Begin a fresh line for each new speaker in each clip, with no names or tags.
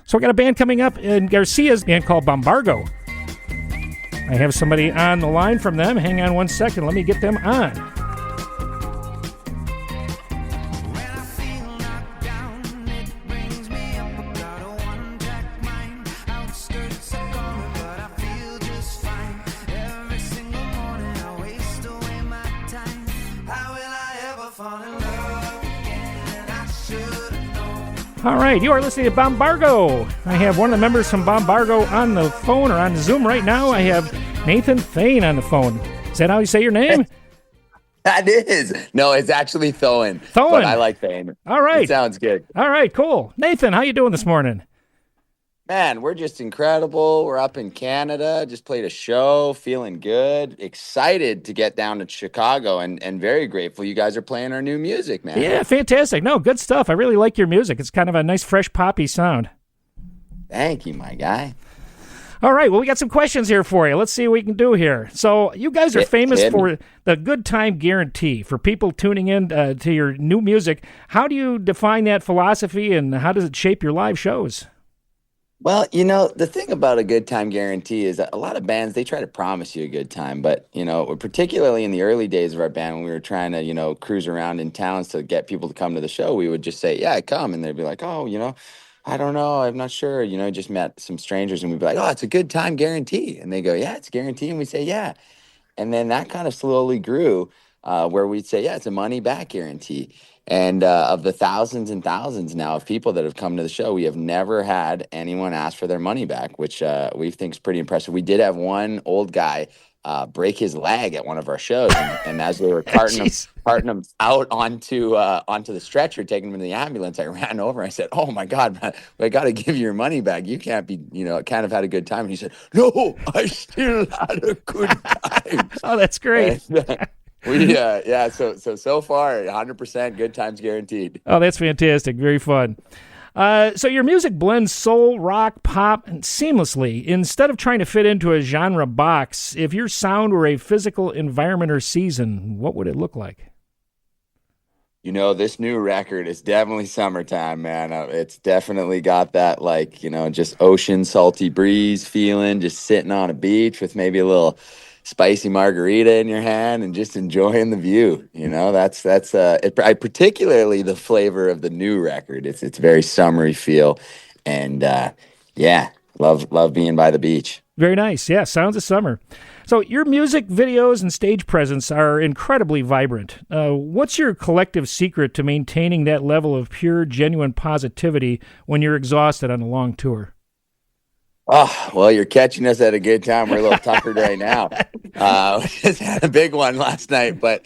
So I got a band coming up in Garcia's band called BOMBARGO. I have somebody on the line from them. Hang on one second. Let me get them on. All right, you are listening to BOMBARGO. I have one of the members from BOMBARGO on the phone or on Zoom right now. I have Nathan Thoen on the phone. Is that how you say your name?
That is. No, it's actually Thoen.
Thoen.
But I like Thoen.
All right.
It sounds good.
All right, cool. Nathan, how you doing this morning?
Man, we're just incredible. We're up in Canada, just played a show, feeling good, excited to get down to Chicago, and very grateful you guys are playing our new music, man.
Yeah, fantastic. No, good stuff. I really like your music. It's kind of a nice, fresh, poppy sound.
Thank you, my guy.
All right, well, we got some questions here for you. Let's see what we can do here. So you guys are famous for the good time guarantee. For people tuning in to your new music, how do you define that philosophy, and how does it shape your live shows?
Well, you know, the thing about a good time guarantee is that a lot of bands, they try to promise you a good time. But, you know, particularly in the early days of our band, when we were trying to, you know, cruise around in towns to get people to come to the show, we would just say, yeah, come. And they'd be like, oh, you know, I don't know. I'm not sure. You know, just met some strangers and we'd be like, oh, it's a good time guarantee. And they go, yeah, it's a guarantee. And we say, yeah. And then that kind of slowly grew where we'd say, yeah, it's a money back guarantee. And of the thousands and thousands now of people that have come to the show, we have never had anyone ask for their money back, which we think is pretty impressive. We did have one old guy break his leg at one of our shows, and as we were carting him out onto the stretcher, taking him to the ambulance, I ran over. I said, "Oh my God, man, I got to give you your money back. You can't be, you know, can't have had a good time." And he said, "No, I still had a good time."
Oh, that's great.
So far 100% good times guaranteed.
Oh, that's fantastic. Very fun. So your music blends soul, rock, pop, and seamlessly. Instead of trying to fit into a genre box, if your sound were a physical environment or season, what would it look like?
You know, this new record is definitely summertime, man. It's definitely got that, like, you know, just ocean, salty breeze feeling, just sitting on a beach with maybe a little spicy margarita in your hand and just enjoying the view. You know, that's I particularly the flavor of the new record. It's very summery feel, and love being by the beach.
Very nice. Yeah, sounds of summer. So your music, videos, and stage presence are incredibly vibrant. What's your collective secret to maintaining that level of pure, genuine positivity when you're exhausted on a long tour?
Oh, well, you're catching us at a good time. We're a little tougher right now. We just had a big one last night. But,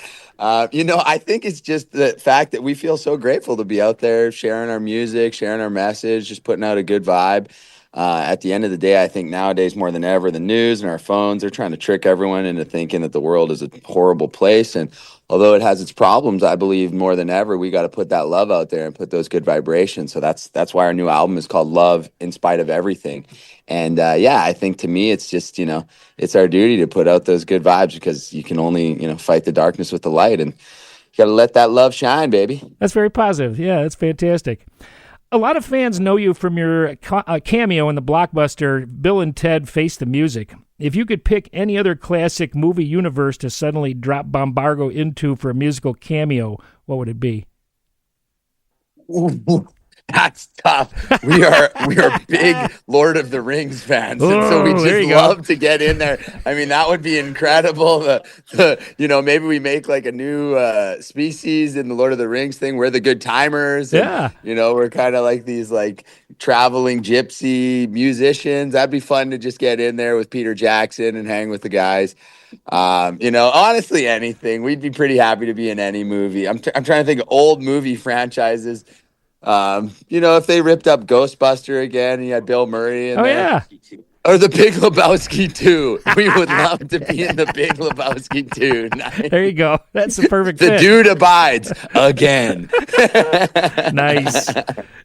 you know, I think it's just the fact that we feel so grateful to be out there sharing our music, sharing our message, just putting out a good vibe. At the end of the day, I think nowadays more than ever, the news and our phones are trying to trick everyone into thinking that the world is a horrible place. And although it has its problems, I believe more than ever, we got to put that love out there and put those good vibrations. So that's why our new album is called Love in Spite of Everything. And I think to me, it's just, you know, it's our duty to put out those good vibes, because you can only, you know, fight the darkness with the light, and you got to let that love shine, baby.
That's very positive. Yeah, that's fantastic. A lot of fans know you from your cameo in the blockbuster Bill and Ted Face the Music. If you could pick any other classic movie universe to suddenly drop BOMBARGO into for a musical cameo, what would it be?
Ooh, that's tough. We are big Lord of the Rings fans, and so we just love to get in there. I mean, that would be incredible. You know, maybe we make like a new species in the Lord of the Rings thing. We're the good timers. And, you know, we're kind of like these like traveling gypsy musicians. That'd be fun to just get in there with Peter Jackson and hang with the guys. You know, honestly, anything. We'd be pretty happy to be in any movie. I'm trying to think of old movie franchises. You know, if they ripped up Ghostbuster again and you had Bill Murray in there. Yeah. Or the Big Lebowski 2. We would love to be in the Big Lebowski 2. Nice.
There you go. That's the perfect
fit.
The
dude abides again.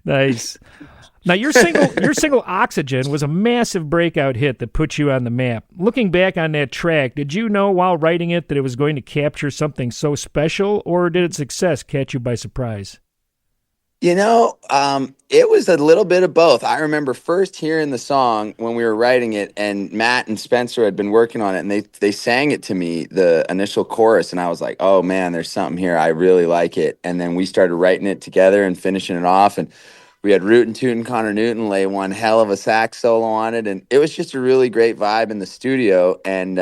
Nice. Now, your single Oxygen was a massive breakout hit that put you on the map. Looking back on that track, did you know while writing it that it was going to capture something so special, or did its success catch you by surprise?
It was a little bit of both. I remember first hearing the song when we were writing it, and Matt and Spencer had been working on it, and they sang it to me, the initial chorus, and I was like, "Oh man, there's something here. I really like it." And then we started writing it together and finishing it off, and we had Rootin' Tootin' Connor Newton lay one hell of a sax solo on it, and it was just a really great vibe in the studio. And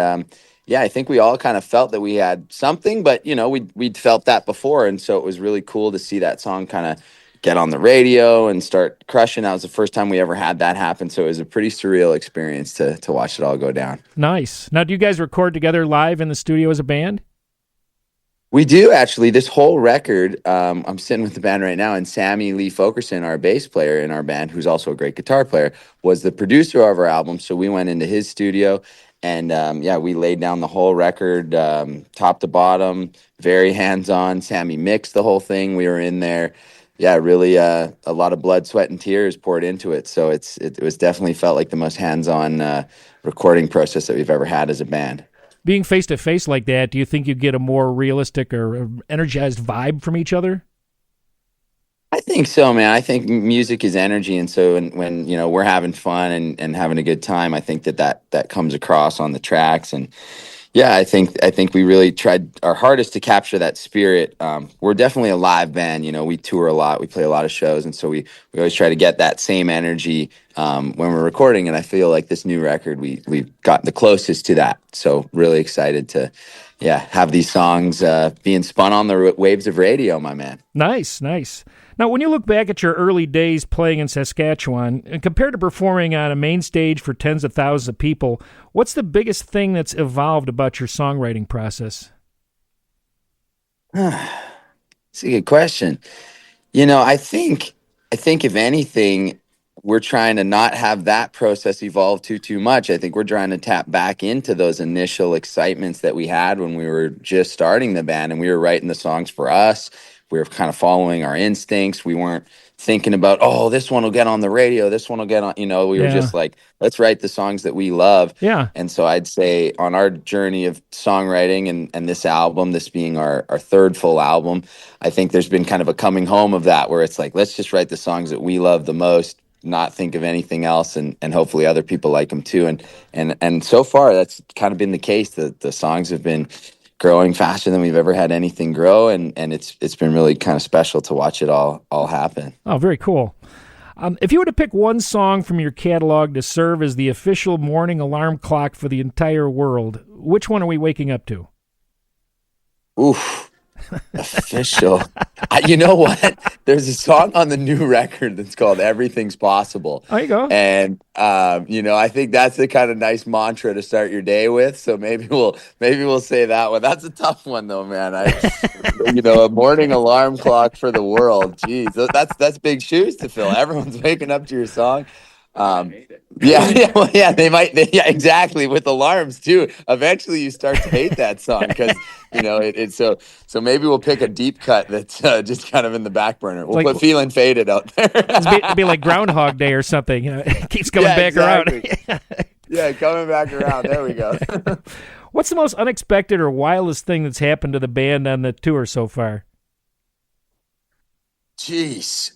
yeah, I think we all kind of felt that we had something, but we'd felt that before, and so it was really cool to see that song kind of get on the radio and start crushing. That was the first time we ever had that happen, so it was a pretty surreal experience to watch it all go down.
Nice. Now, do you guys record together live in the studio as a band?
We do actually. This whole record, I'm sitting with the band right now, and Sammy Lee Fokerson, our bass player in our band, who's also a great guitar player, was the producer of our album. So we went into his studio, and yeah, we laid down the whole record, top to bottom, very hands-on. Sammy mixed the whole thing. We were in there. Yeah, really, a lot of blood, sweat, and tears poured into it. So it was definitely felt like the most hands-on recording process that we've ever had as a band.
Being face to face like that, do you think you get a more realistic or energized vibe from each other?
I think so, man. I think music is energy, and so when we're having fun and having a good time, I think that comes across on the tracks. And yeah, I think we really tried our hardest to capture that spirit. We're definitely a live band. We tour a lot, we play a lot of shows, and so we always try to get that same energy when we're recording. And I feel like this new record, we've got the closest to that. So really excited to, yeah, have these songs being spun on the waves of radio, my man.
Nice, nice. Now, when you look back at your early days playing in Saskatchewan, and compared to performing on a main stage for tens of thousands of people, what's the biggest thing that's evolved about your songwriting process?
It's a good question. I think if anything, we're trying to not have that process evolve too much. I think we're trying to tap back into those initial excitements that we had when we were just starting the band, and we were writing the songs for us. We were kind of following our instincts. We weren't thinking about, oh, this one will get on the radio, this one will get on. We were just like, let's write the songs that we love.
Yeah.
And so I'd say on our journey of songwriting and this album, this being our third full album, I think there's been kind of a coming home of that, where it's like, let's just write the songs that we love the most, not think of anything else, and hopefully other people like them too. And so far that's kind of been the case. The songs have been growing faster than we've ever had anything grow, and it's been really kind of special to watch it all happen.
Oh, very cool. If you were to pick one song from your catalog to serve as the official morning alarm clock for the entire world, which one are we waking up to?
Oof. Official. You know what? There's a song on the new record that's called "Everything's Possible."
There you go.
And I think that's the kind of nice mantra to start your day with. So maybe we'll say that one. That's a tough one though, man. A morning alarm clock for the world. Jeez, that's big shoes to fill. Everyone's waking up to your song. Yeah, they might. Yeah, exactly. With alarms too. Eventually, you start to hate that song because it's so. So maybe we'll pick a deep cut that's just kind of in the back burner. We'll put "Feeling Faded" out there.
It'd be like Groundhog Day or something. It keeps coming back
exactly.
around.
Yeah, coming back around. There we go.
What's the most unexpected or wildest thing that's happened to the band on the tour so far?
Jeez,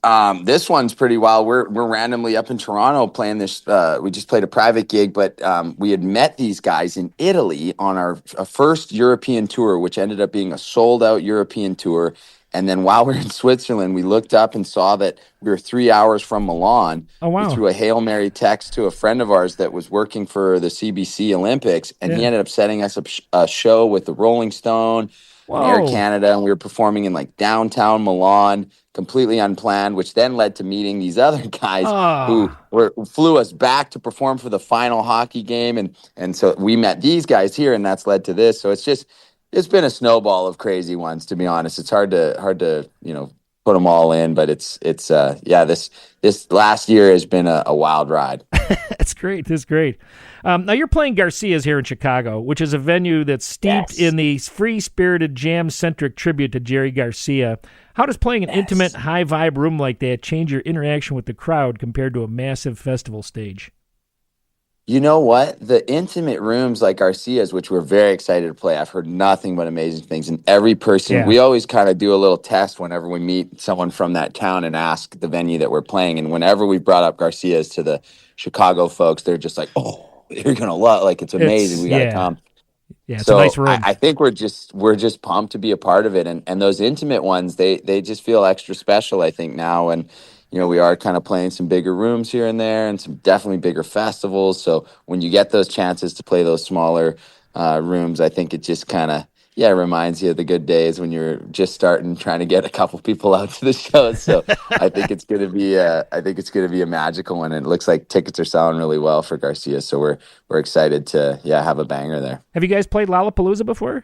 this one's pretty wild. We're randomly up in Toronto playing this. We just played a private gig, but we had met these guys in Italy on our first European tour, which ended up being a sold-out European tour. And then while we were in Switzerland, we looked up and saw that we were 3 hours from Milan.
Oh, wow.
We threw a Hail Mary text to a friend of ours that was working for the CBC Olympics, and he ended up setting us up a show with the Rolling Stone, Air Canada, and we were performing in like downtown Milan, completely unplanned, which then led to meeting these other guys who flew us back to perform for the final hockey game, and so we met these guys here, and that's led to this. So it's been a snowball of crazy ones, to be honest. It's hard to put them all in, but it's this last year has been a wild ride.
That's great. That's great. Now you're playing Garcia's here in Chicago, which is a venue that's steeped in the free-spirited, jam-centric tribute to Jerry Garcia. How does playing an intimate, high-vibe room like that change your interaction with the crowd compared to a massive festival stage?
You know what? The intimate rooms like Garcia's, which we're very excited to play, I've heard nothing but amazing things. And every person,
Yeah.
we always kind of do a little test whenever we meet someone from that town and ask the venue that we're playing. And whenever we brought up Garcia's to the Chicago folks, they're just like, "Oh, you're gonna love, like, it's amazing.
It's
We got to
yeah.
come."
Yeah, it's a nice
So
room.
I think we're just pumped to be a part of it, and those intimate ones, they just feel extra special. I think now, and we are kind of playing some bigger rooms here and there, and some definitely bigger festivals. So when you get those chances to play those smaller rooms, I think it just kind of reminds you of the good days when you're just starting, trying to get a couple people out to the shows. So I think it's gonna be a magical one, and it looks like tickets are selling really well for Garcia. So we're excited to have a banger there.
Have you guys played Lollapalooza before?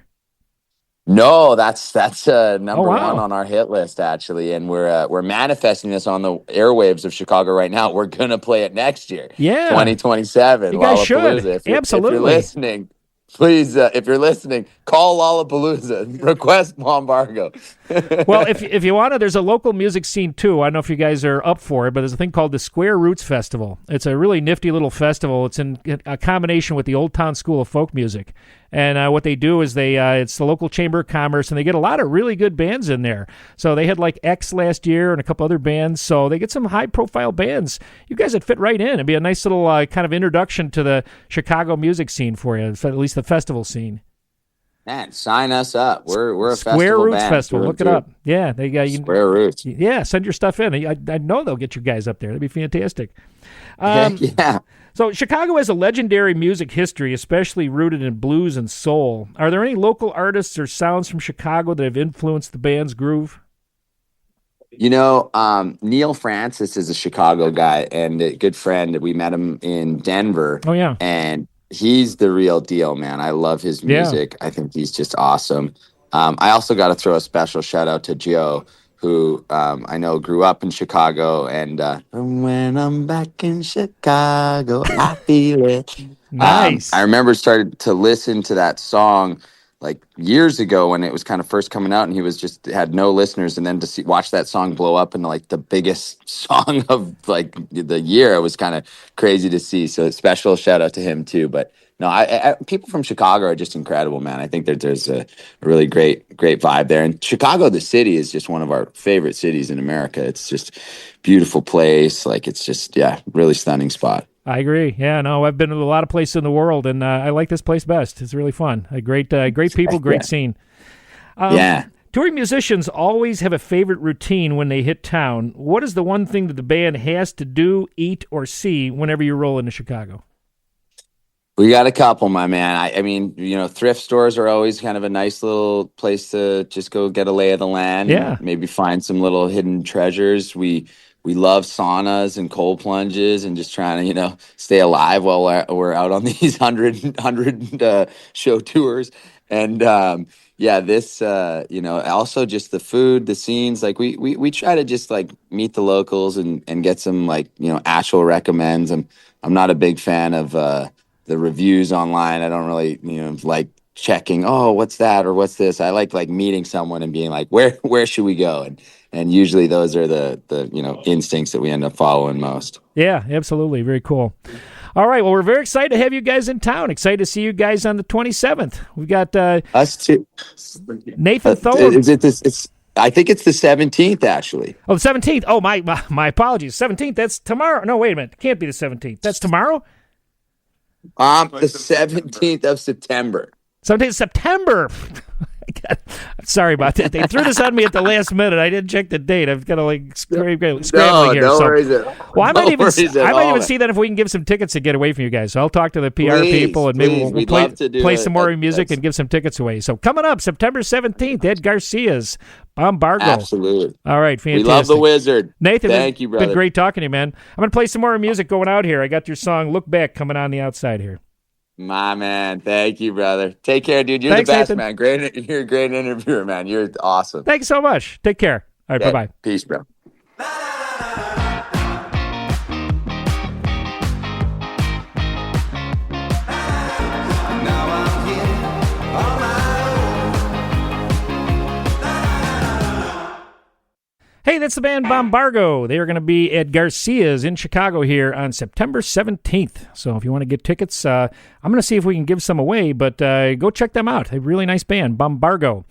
No, that's
Oh,
number one
wow.
on our hit list, actually, and we're manifesting this on the airwaves of Chicago right now. We're gonna play it next year,
Yeah,
2027,
you guys
Lollapalooza.
should.
If you're
Absolutely.
listening, please, if you're listening, call Lollapalooza, request BOMBARGO.
Well, if you want to, there's a local music scene too. I don't know if you guys are up for it, but there's a thing called the Square Roots Festival. It's a really nifty little festival. It's in a combination with the Old Town School of Folk Music. And what they do is it's the local Chamber of Commerce, and they get a lot of really good bands in there. So they had like X last year and a couple other bands. So they get some high-profile bands. You guys would fit right in. It'd be a nice little kind of introduction to the Chicago music scene for you, at least the festival scene.
Man, sign us up. We're a
Square
festival
Roots
band.
Festival. Look it up. Yeah, they got you.
Square Roots.
Yeah, send your stuff in. I know they'll get you guys up there. That'd be fantastic.
Yeah.
So Chicago has a legendary music history, especially rooted in blues and soul. Are there any local artists or sounds from Chicago that have influenced the band's groove?
Neil Francis is a Chicago guy and a good friend. We met him in Denver.
Oh, yeah.
And he's the real deal, man. I love his music. I think he's just awesome. I also got to throw a special shout out to Joe, who I know grew up in Chicago. And when I'm back in Chicago, I feel it.
Nice.
I remember started to listen to that song like years ago when it was kind of first coming out, and he was just had no listeners, and then to watch that song blow up into like the biggest song of like the year, it was kind of crazy to see. So special shout out to him too. But no, people from Chicago are just incredible, man. I think that there's a really great vibe there, and Chicago, the city, is just one of our favorite cities in America. It's just beautiful place. Like it's just really stunning spot.
I agree. Yeah, no, I've been to a lot of places in the world, and I like this place best. It's really fun. Great people, great scene. Touring musicians always have a favorite routine when they hit town. What is the one thing that the band has to do, eat, or see whenever you roll into Chicago?
We got a couple, my man. I mean, thrift stores are always kind of a nice little place to just go get a lay of the land.
Yeah.
And maybe find some little hidden treasures. We love saunas and cold plunges and just trying to, stay alive while we're out on these 100 show tours. And this, also just the food, the scenes. Like we try to just like meet the locals and get some like, actual recommends. I'm not a big fan of the reviews online. I don't really, like checking, oh, what's that or what's this. I like meeting someone and being like, where should we go? And usually those are the instincts that we end up following most.
Yeah, absolutely. Very cool. All right. Well, we're very excited to have you guys in town. Excited to see you guys on the 27th. We've got
us too.
Nathan Thoen.
Is it this? I think it's the 17th, actually.
Oh, the 17th. Oh, my apologies. 17th. That's tomorrow. No, wait a minute. It can't be the 17th. That's tomorrow?
The 17th of September.
17th of September. Sorry about that. They threw this on me at the last minute. I didn't check the date. I've got to scrambling here.
No worries at all.
Well, I might even see that if we can give some tickets to get away from you guys. So I'll talk to the PR people and maybe we'll play some more music and give some tickets away. So coming up September 17th at Garcia's BOMBARGO.
Absolutely.
All right, fantastic.
We love the Wizard.
Nathan,
thank you, brother.
Been great talking to you, man. I'm going to play some more music going out here. I got your song Look Back coming on the outside here.
My man, thank you, brother. Take care, dude. You're
Thanks,
the best,
Nathan.
man. You're a great interviewer, man. You're awesome.
Thanks so much. Take care. All right, bye-bye.
Peace, bro.
Hey, Hey, that's the band BOMBARGO. They are going to be at Garcia's in Chicago here on September 17th. So if you want to get tickets, I'm going to see if we can give some away, but go check them out. A really nice band, BOMBARGO.